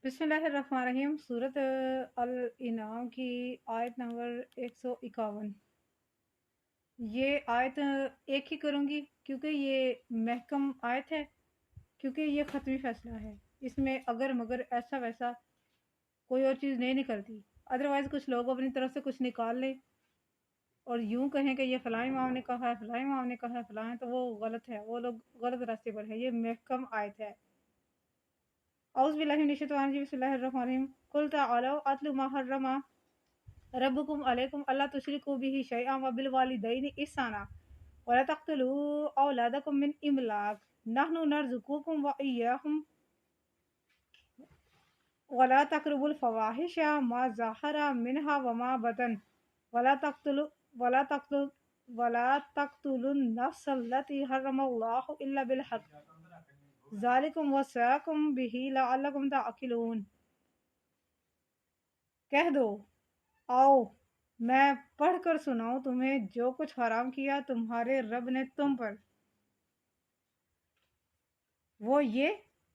बिस्मिल्लाहिर्रहमानिर्रहीम। सूरत अल इनाम की आयत नंबर 151। ये आयत एक ही करूँगी क्योंकि ये महकम आयत है, क्योंकि ये ख़त्मी फ़ैसला है। इसमें अगर मगर ऐसा वैसा कोई और चीज़ नहीं निकलती। अदरवाइज़ कुछ लोग अपनी तरफ से कुछ निकाल लें और यूं कहें कि ये फ़लाँ इमाम ने कहा है, फ़लाँ इमाम ने कहा है, फ़लाँ है, तो वो गलत है, वो लोग गलत रास्ते पर है। ये महकम आयत है। औज़ु बिल्लाहि मिनश शैतानिर रजीम, बिस्मिल्लाहिर रहमानिर रहीम। कुल तआलौ अत्लु मा हर्रम रब्बुकुम अलैकुम अल्ला तुशरिकू बिही शैअन व बिल वालिदैनि ihsana वला तक़्तुलू औलादकुम मिन इमलाक नहनु नरज़ुकुकुम व इय्याहुम वला तक़रबुल फ़वाहिशा मा ज़हरा मिनहा व मा बतन वला तक़्तुलु वला तक़्तुल वला तक़्तुलुन नफ्स अल्लती हर्रमल्लाहु इल्ला बिल हक़ ज़ालिकुम वस्साकुम बिही लअल्लकुम तअक़िलून। कह दो, आओ मैं पढ़ कर सुनाऊं तुम्हें जो कुछ हराम किया तुम्हारे रब ने तुम पर। वो ये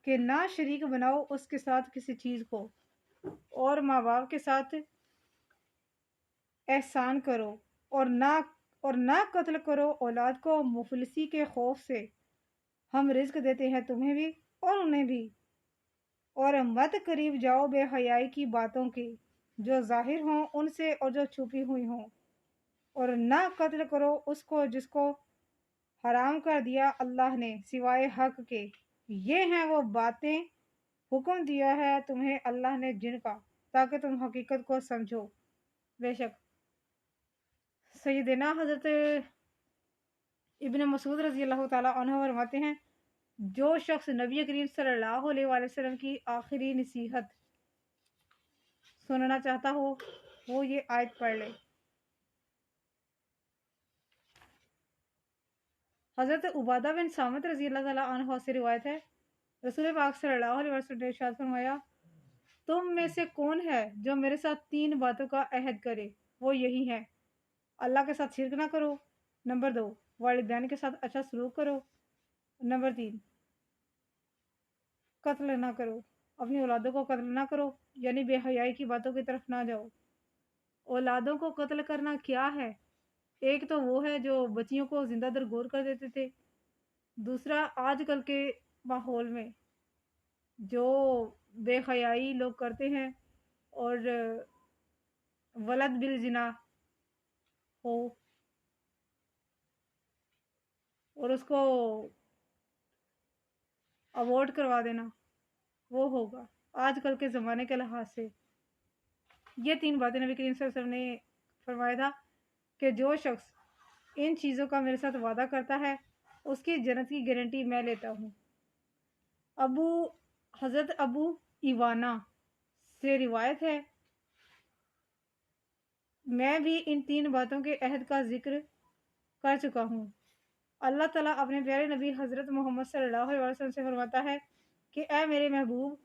कि ना शरीक बनाओ उसके साथ किसी चीज को, और माँ बाप के साथ एहसान करो, और ना कत्ल करो औलाद को मुफलिसी के खौफ से। हम रिज्क देते हैं तुम्हें भी और उन्हें भी। और मत करीब जाओ बेहयाई की बातों के, जो जाहिर हों उनसे और जो छुपी हुई हों। और ना कत्ल करो उसको जिसको हराम कर दिया अल्लाह ने सिवाय हक के। ये हैं वो बातें हुक्म दिया है तुम्हें अल्लाह ने जिनका, ताकि तुम हकीकत को समझो। बेशक सैयदना हज़रत इब्न मसूद रज़ी अल्लाह ताला अन्हु फरमाते हैं, जो शख्स नबी करीम सल्लल्लाहु अलैहि वसल्लम की आखिरी नसीहत सुनना चाहता हो वो ये आयत पढ़ ले। हज़रत उबादा बिन सामित रज़ी अल्लाह ताला अन्हु से रिवायत है, रसूल पाक सल्लल्लाहु अलैहि वसल्लम ने इरशाद फरमाया, तुम में से कौन है जो मेरे साथ 3 बातों का अहद करे? वो यही है, अल्लाह के साथ शिरक ना करो, नंबर 2 वालिदैन के साथ अच्छा सलूक करो, नंबर 3 कत्ल ना करो, अपनी औलादों को कत्ल ना करो, यानी बेहयाई की बातों की तरफ ना जाओ। औलादों को कत्ल करना क्या है? एक तो वो है जो बच्चियों को जिंदा दरगोर कर देते थे। दूसरा, आजकल के माहौल में जो बेहयाई लोग करते हैं और वलद बिल जिना हो और उसको अवॉर्ड करवा देना, वो होगा आजकल के ज़माने के लिहाज से। ये 3 बातें नबी करीम सल्लल्लाहु अलैहि वसल्लम ने फरमाया था कि जो शख्स इन चीज़ों का मेरे साथ वादा करता है उसकी जन्नत की गारंटी मैं लेता हूँ। हज़रत अबू इवाना से रिवायत है, मैं भी इन 3 बातों के अहद का जिक्र कर चुका हूँ। अल्लाह ताला अपने प्यारे नबी हज़रत मोहम्मद सल्लल्लाहु अलैहि वसल्लम से फरमाता है कि ऐ मेरे महबूब,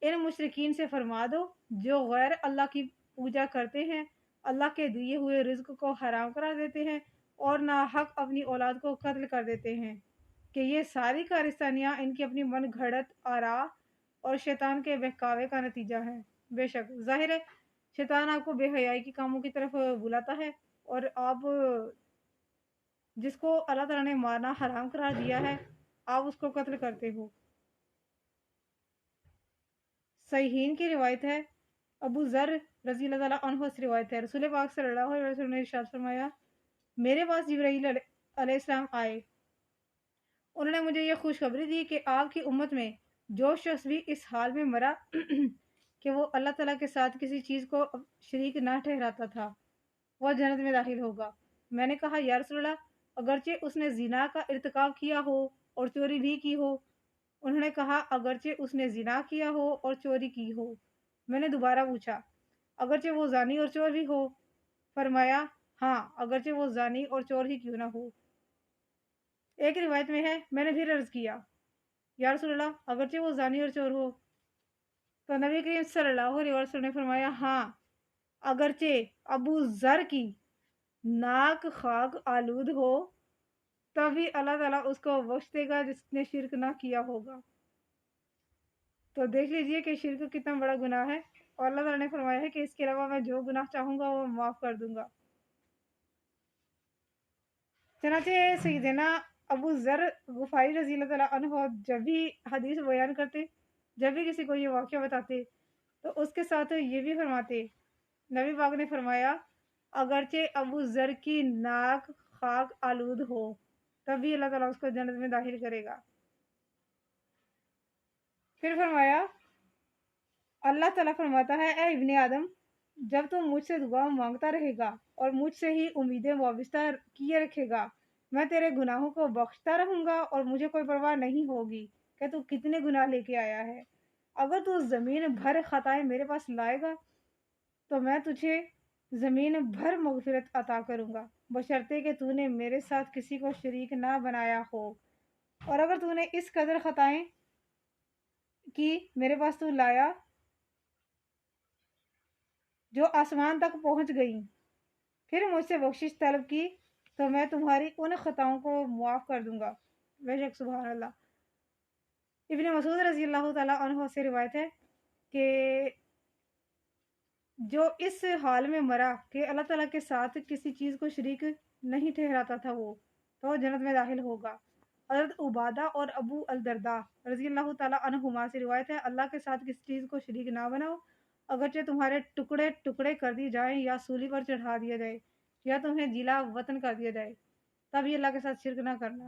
इन मुशरिकीन से फरमा दो जो गैर अल्लाह की पूजा करते हैं, अल्लाह के दिए हुए रिज्क को हराम करा देते हैं और नाहक अपनी औलाद को कत्ल कर देते हैं, कि ये सारी कारस्तानियाँ इनकी अपनी मन घड़त आरा और शैतान के बहकावे का नतीजा है। बेशक जाहिर है शैतान आपको बेहयाई के कामों की तरफ बुलाता है और आप जिसको अल्लाह ताला ने मारना हराम करार दिया है आप उसको कत्ल करते हो। सहीहीन की रिवायत है, अबू ज़र रज़ी अल्लाह ताला अन्हु से रिवायत है, रसूल पाक सल्लल्लाहु अलैहि वसल्लम ने इरशाद फरमाया, मेरे पास जिब्राईल अलैहिस्सलाम आए। उन्होंने मुझे ये खुशखबरी दी कि आपकी उम्मत में जो शख्स भी इस हाल में मरा कि वो अल्लाह ताला के साथ किसी चीज़ को शरीक ना ठहराता था, वह जन्नत में दाखिल होगा। मैंने कहा, या रसूलल्लाह, अगरचे उसने ज़िना का इर्तिकाब किया हो और चोरी भी की हो? उन्होंने कहा, अगरचे उसने ज़िना किया हो और चोरी की हो। मैंने दोबारा पूछा, अगरचे वो ज़ानी और चोर भी हो? फरमाया, हाँ, अगरचे वो ज़ानी और चोर ही क्यों ना हो। एक रिवायत में है, मैंने फिर अर्ज़ किया, या रसूलल्लाह, अगरचे वो ज़ानी और चोर हो? तो नबी करीम सल्लल्लाहु अलैहि वसल्लम ने फरमाया, हाँ, अगरचे अबू ज़र की नाक खाक आलूद हो तभी अल्लाह ताला उसको बख्श देगा जिसने शिरक ना किया होगा। تو دیکھ لیجئے کہ شرک کتنا بڑا گناہ ہے، اور اللہ تعالیٰ نے فرمایا ہے کہ اس کے علاوہ میں جو گناہ چاہوں گا وہ معاف کر دوں گا۔ چنانچہ سیدنا ابو ذر غفاری رضی اللہ تعالیٰ عنہ جب بھی حدیث بیان کرتے، جب بھی کسی کو یہ واقعہ بتاتے، تو اس کے ساتھ یہ بھی فرماتے، نبی پاک نے فرمایا اگرچہ ابو ذر کی ناک خاک آلود ہو تب بھی اللہ تعالیٰ اس کو جنت میں داخل کرے گا۔ پھر فرمایا اللہ تعالیٰ فرماتا ہے اے ابن آدم، جب تم مجھ سے دعا مانگتا رہے گا اور مجھ سے ہی امیدیں وابستہ کیے رکھے گا، میں تیرے گناہوں کو بخشتا رہوں گا اور مجھے کوئی پرواہ نہیں ہوگی کہ تو کتنے گناہ لے کے آیا ہے۔ اگر تو زمین بھر خطائیں میرے پاس لائے گا تو میں تجھے زمین بھر مغفرت عطا کروں گا، بشرطے کہ تو نے میرے ساتھ کسی کو شریک نہ بنایا ہو۔ اور اگر تو نے اس قدر خطائیں کی میرے پاس تو لایا جو آسمان تک پہنچ گئیں، پھر مجھ سے بخشش طلب کی تو میں تمہاری ان خطاؤں کو معاف کر دوں گا۔ بے شک سبحان اللہ۔ ابن مسعود رضی اللہ تعالیٰ عنہ سے روایت ہے کہ جو اس حال میں مرا کہ اللہ تعالیٰ کے ساتھ کسی چیز کو شریک نہیں ٹھہراتا تھا وہ تو جنت میں داخل ہوگا۔ حضرت عبادہ اور ابو الدرداء رضی اللہ تعالیٰ عنہما سے روایت ہے اللہ کے ساتھ کسی چیز کو شریک نہ بناؤ، اگرچہ تمہارے ٹکڑے ٹکڑے کر دی جائیں یا سولی پر چڑھا دیا جائے یا تمہیں جلا وطن کر دیا جائے، تب یہ اللہ کے ساتھ شرک نہ کرنا۔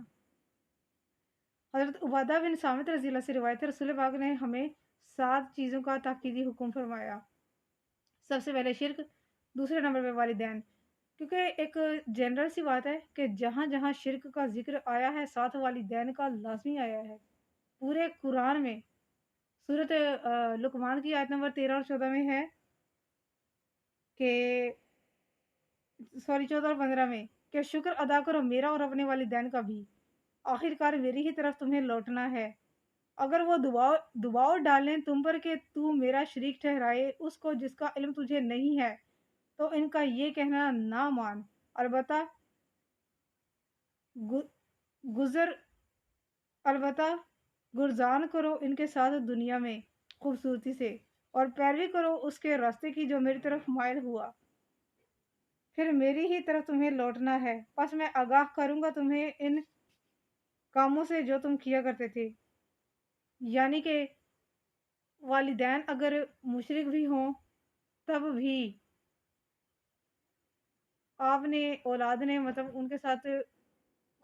حضرت عبادہ بن صامت رضی اللہ سے روایت ہے رسول پاک نے ہمیں 7 چیزوں کا تاکیدی حکم فرمایا۔ سب سے پہلے شرک، دوسرے نمبر پہ والدین، کیونکہ ایک جنرل سی بات ہے کہ جہاں جہاں شرک کا ذکر آیا ہے ساتھ والدین کا لازمی آیا ہے۔ پورے قرآن میں سورۃ لقمان کی آیت نمبر 13 اور 14 میں ہے کہ 14 اور 15 میں کہ شکر ادا کرو میرا اور اپنے والدین کا بھی، آخر کار میری ہی طرف تمہیں لوٹنا ہے۔ اگر وہ دباؤ ڈالیں تم پر کہ تو میرا شریک ٹھہرائے اس کو جس کا علم تجھے نہیں ہے تو ان کا یہ کہنا نہ مان، البتہ گرزان کرو ان کے ساتھ دنیا میں خوبصورتی سے اور پیروی کرو اس کے راستے کی جو میری طرف مائل ہوا، پھر میری ہی طرف تمہیں لوٹنا ہے، پس میں آگاہ کروں گا تمہیں ان کاموں سے جو تم کیا کرتے تھے۔ یعنی کہ والدین اگر مشرک بھی ہوں تب بھی آپ نے اولاد نے مطلب ان کے ساتھ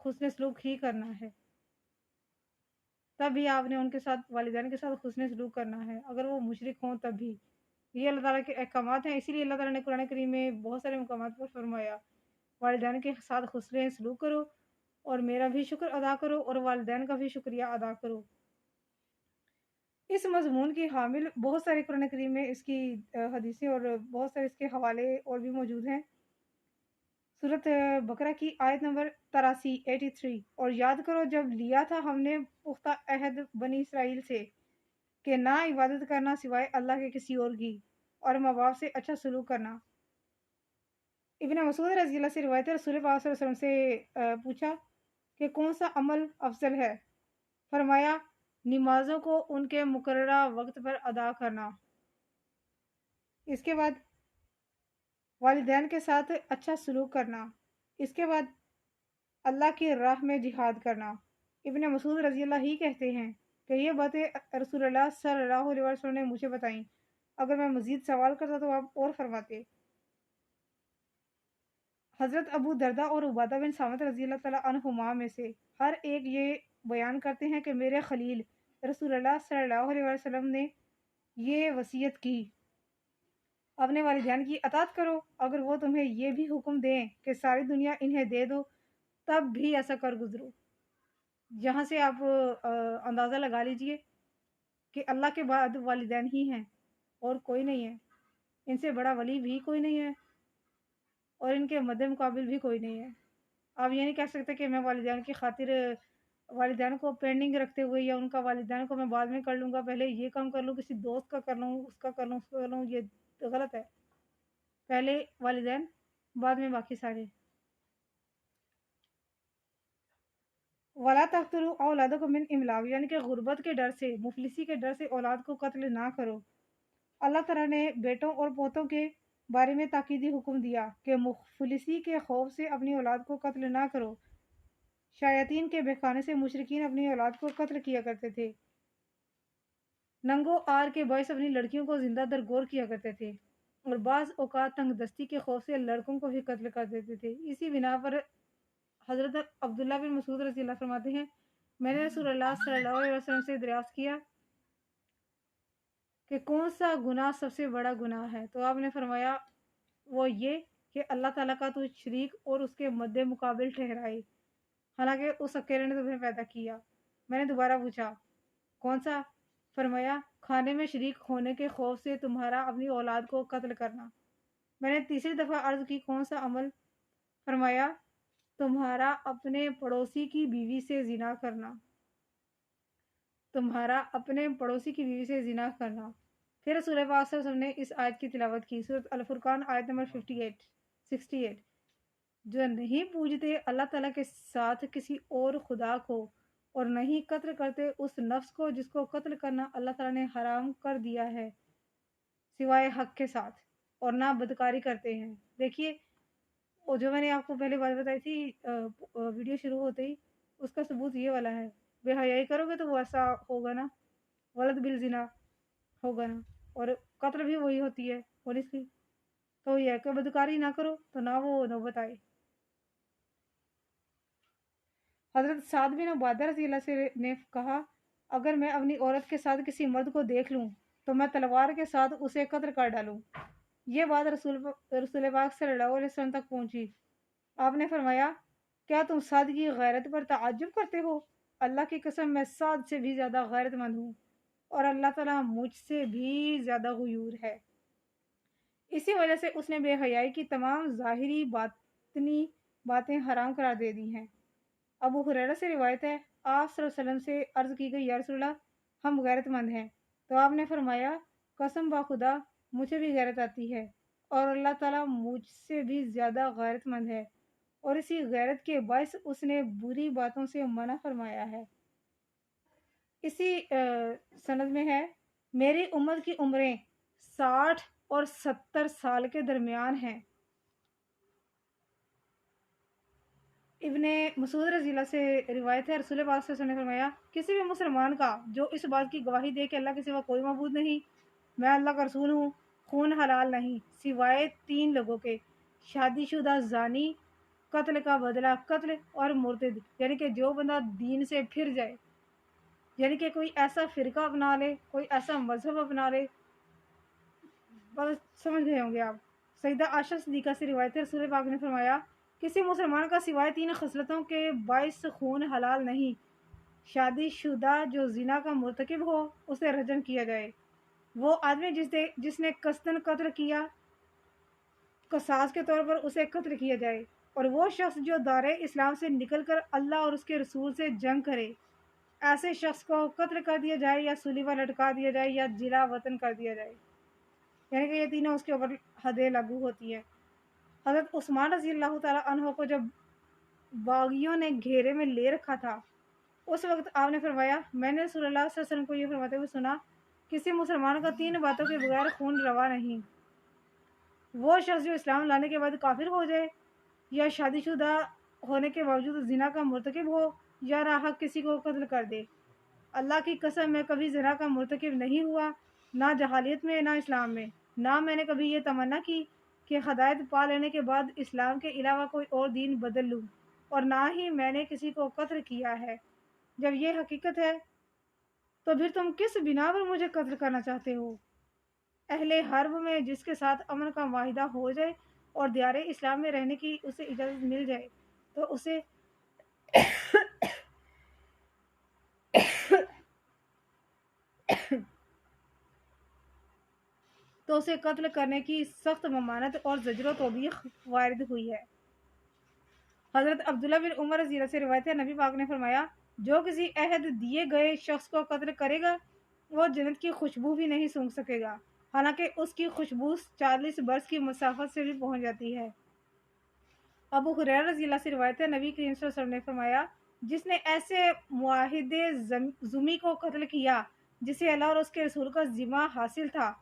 حسن سلوک ہی کرنا ہے، تب بھی آپ نے ان کے ساتھ والدین کے ساتھ حسن سلوک کرنا ہے اگر وہ مشرک ہوں تب بھی۔ یہ اللہ تعالیٰ کے احکامات ہیں، اسی لیے اللہ تعالیٰ نے قرآن کریم میں بہت سارے مقامات پر فرمایا والدین کے ساتھ حسن سلوک کرو اور میرا بھی شکر ادا کرو اور والدین کا بھی شکریہ ادا کرو۔ اس مضمون کی حامل بہت سارے قرآن کریم میں اس کی حدیثیں اور بہت سارے اس کے حوالے اور بھی موجود ہیں۔ سورۃ بقرہ کی آیت نمبر 83 اور یاد کرو جب لیا تھا ہم نے پختہ عہد بنی اسرائیل سے کہ نہ عبادت کرنا سوائے اللہ کے کسی اور کی اور ماں باپ سے اچھا سلوک کرنا۔ ابن مسعود رضی اللہ سے روایت ہے رسول پاک صلی اللہ علیہ وسلم سے پوچھا کہ کون سا عمل افضل ہے؟ فرمایا نمازوں کو ان کے مقررہ وقت پر ادا کرنا، اس کے بعد والدین کے ساتھ اچھا سلوک کرنا، اس کے بعد اللہ کی راہ میں جہاد کرنا۔ ابن مسعود رضی اللہ ہی کہتے ہیں کہ یہ باتیں رسول اللہ صلی اللہ علیہ وسلم نے مجھے بتائیں، اگر میں مزید سوال کرتا تو آپ اور فرماتے۔ حضرت ابو دردہ اور عبادہ بن صامت رضی اللہ تعالیٰ عنہما میں سے ہر ایک یہ بیان کرتے ہیں کہ میرے خلیل رسول اللہ صلی اللہ علیہ وسلم نے یہ وصیت کی اپنے والدین کی اطاعت کرو، اگر وہ تمہیں یہ بھی حکم دیں کہ ساری دنیا انہیں دے دو تب بھی ایسا کر گزرو۔ جہاں سے آپ اندازہ لگا لیجئے کہ اللہ کے بعد والدین ہی ہیں اور کوئی نہیں ہے، ان سے بڑا ولی بھی کوئی نہیں ہے اور ان کے مد مقابل بھی کوئی نہیں ہے۔ آپ یہ نہیں کہہ سکتے کہ میں والدین کی خاطر والدین کو پینڈنگ رکھتے ہوئے یا ان کا والدین کو میں بعد میں کر لوں گا، پہلے یہ کام کر لوں، کسی دوست کا کر لوں، اس کا کر لوں، اس کا کر لوں، یہ غلط ہے۔ پہلے والدین بعد میں باقی سارے۔ वला तख्तुलू औलादकुम मिन इमलाक, यानी कि गुर्बत के डर से, मुफलिसी के डर से औलाद को कत्ल ना करो। अल्लाह ताला ने बेटों और पोतों के बारे में ताकीदी हुक्म दिया कि मुफलिसी के खौफ से अपनी औलाद को कत्ल ना करो। शायातीन के बहकाने से मुशरिकीन अपनी औलाद को कत्ल किया करते थे। नंगो आर के बायस अपनी लड़कियों को जिंदा दरगोर किया करते थे और बाज़ औक़ात तंगदस्ती के खौफ से लड़कों को भी कत्ल कर देते थे। इसी बिना पर हज़रत अब्दुल्ला बिन मसूद रज़ी अल्लाह फरमाते हैं, मैंने रसूलुल्लाह सल्लल्लाहु अलैहि वसल्लम से दरियाफ्त किया कि कौन सा गुनाह सबसे बड़ा गुनाह है, तो आपने फरमाया वो ये कि अल्लाह ताला का तू शरीक और उसके मद्दे मुकाबिल ठहराए, हालांकि उस अकेले ने तुम्हें पैदा किया। मैंने दोबारा पूछा कौन सा? फरमाया खाने में शरीक होने के खौफ से तुम्हारा अपनी औलाद को कत्ल करना। मैंने तीसरी दफ़ा अर्ज की कौन सा अमल? फरमाया तुम्हारा अपने पड़ोसी की बीवी से जिना करना, तुम्हारा अपने पड़ोसी की बीवी से जिना करना। फिर रसूल पाक सल्लल्लाहु अलैहि वसल्लम ने इस आयत की तिलावत की, सूरत अल फुरकान आयत नंबर 68। जो नहीं पूजते अल्लाह ताला के साथ किसी और खुदा को और नहीं कत्ल करते उस नफ्स को जिसको कत्ल करना अल्लाह ताला ने हराम कर दिया है सिवाय हक के साथ, और ना बदकारी करते हैं। देखिए, वो जो मैंने आपको पहले बात बताई थी वीडियो शुरू होते ही, उसका सबूत ये वाला है। बेहयाई करोगे तो वो ऐसा होगा ना, वलद बिल जिना होगा ना, और कत्ल भी वही होती है पुलिस की। तो ये कि बदकारी ना करो तो ना वो नौबत आए। हजरत साद बिन उबादा रज़ी अल्लाह से ने कहा, अगर मैं अपनी औरत के साथ किसी मर्द को देख लूं तो मैं तलवार के साथ उसे कत्ल कर डालूं। ये बात रसूल पाक सल्लल्लाहु अलैहि वसल्लम तक पहुंची। आपने फरमाया, क्या तुम साद की गैरत पर ताज्जुब करते हो? अल्लाह की कसम, मैं साद से भी ज़्यादा गैरतमंद हूँ और अल्लाह ताला मुझसे भी ज़्यादा गुयूर है। इसी वजह से उसने बेहयाई की तमाम ज़ाहिरी बातनी बातें हराम करार दे दी हैं। अबू हुरैरा से रिवायत है, आप सल्लल्लाहु अलैहि वसल्लम से अर्ज़ की गई, या रसूलल्लाह, हम गैरतमंद हैं। तो आपने फरमाया, कसम बा खुदा, मुझे भी गैरत आती है और अल्लाह ताला मुझसे भी ज़्यादा गैरतमंद है, और इसी गैरत के बायस उसने बुरी बातों से मना फरमाया है। इसी सनद में है, मेरी उम्मत की उम्रें 60 और 70 साल के दरमियान हैं। इब्ने मसूद रज़ी अल्लाह से रिवायत है, रसूल पाक सल्लल्लाहु अलैहि वसल्लम ने फरमाया, किसी भी मुसलमान का जो इस बात की गवाही दे कि अल्लाह के सिवा कोई मबूद नहीं, मैं अल्लाह का रसूल हूँ, खून हलाल नहीं सिवाय 3 लोगों के, शादीशुदा ज़ानी, कत्ल का बदला कत्ल, और मुर्तद, यानी कि जो बंदा दीन से फिर जाए, यानी कि कोई ऐसा फ़िरका अपना ले, कोई ऐसा मजहब अपना ले। बस समझ गए होंगे आप। सईदा आयशा सिद्दीक़ा से रिवायत है, रसूल पाक ने फरमाया, किसी मुसलमान का सिवाय 3 खसलतों के बाइस खून हलाल नहीं। शादीशुदा जो जिना का मुर्तकिब हो उसे रजम किया जाए, वो आदमी जिसने कसदन कत्ल किया कसास के तौर पर उसे कत्ल किया जाए, और वो शख्स जो दारे इस्लाम से निकलकर अल्लाह और उसके रसूल से जंग करे, ऐसे शख्स को कत्ल कर दिया जाए या सूली पर लटका दिया जाए या जिला वतन कर दिया जाए, यानी कि ये तीनों उसके ऊपर हदें लागू होती है। हज़रत उस्मान रज़ी अल्लाह तआला अन्हु को जब बागियों ने घेरे में ले रखा था, उस वक्त आपने फरमाया, मैंने रसूलुल्लाह सल्लल्लाहु अलैहि वसल्लम को ये फरमाते हुए सुना, किसी मुसलमान का 3 बातों के बगैर खून रवा नहीं। वो शख्स जो इस्लाम लाने के बाद काफिर हो जाए, या शादीशुदा होने के बावजूद जिना का मुर्तकिब हो, या नाहक किसी को कत्ल कर दे। अल्लाह की कसम, मैं कभी जिना का मुर्तकिब नहीं हुआ, ना जहालियत में ना इस्लाम में। ना मैंने कभी ये तमन्ना की कि हदायत पा लेने के बाद इस्लाम के अलावा कोई और दीन बदल लूँ, और ना ही मैंने किसी को कत्ल किया है। जब ये हकीकत है तो फिर तुम किस बिना पर मुझे कत्ल करना चाहते हो? अहले हर्ब में जिसके साथ अमन का वाहिदा हो जाए और दियारे इस्लाम में रहने की उसे इजाज़त मिल जाए तो उसे तो उसे कत्ल करने की सख्त ममानत और ज़जर तौबीख वारिद हुई है। हज़रत अब्दुल्ला बिन उमर रज़ी से रिवायत है, नबी पाक ने फरमाया, जो किसी अहद दिए गए शख्स को कत्ल करेगा वो जन्नत की खुशबू भी नहीं सूंघ सकेगा, हालांकि उसकी खुशबू 40 बरस की मसाफत से भी पहुंच जाती है। अबू हुरैरा रज़ी अल्लाह से रिवायत है, नबी करीम सल्लल्लाहु अलैहि वसल्लम ने फरमाया, جس نے ایسے معاہدے زمی کو قتل کیا جسے اللہ اور اس کے رسول کا ذمہ حاصل تھا،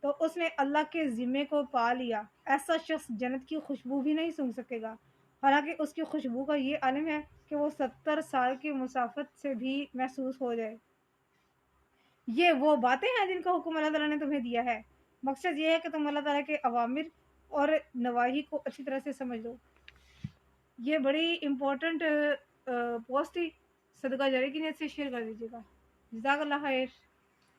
تو اس نے اللہ کے ذمے کو پا لیا۔ ایسا شخص جنت کی خوشبو بھی نہیں سونگھ سکے گا، حالانکہ اس کی خوشبو کا یہ عالم ہے کہ وہ 70 سال کی مسافت سے بھی محسوس ہو جائے۔ یہ وہ باتیں ہیں جن کا حکم اللہ تعالیٰ نے تمہیں دیا ہے۔ مقصد یہ ہے کہ تم اللہ تعالیٰ کے اوامر اور نواہی کو اچھی طرح سے سمجھ لو۔ یہ بڑی امپورٹنٹ پوسٹ تھی، صدقہ جاری کی نیت سے شیئر کر دیجیے گا۔ جزاک اللہ خیر۔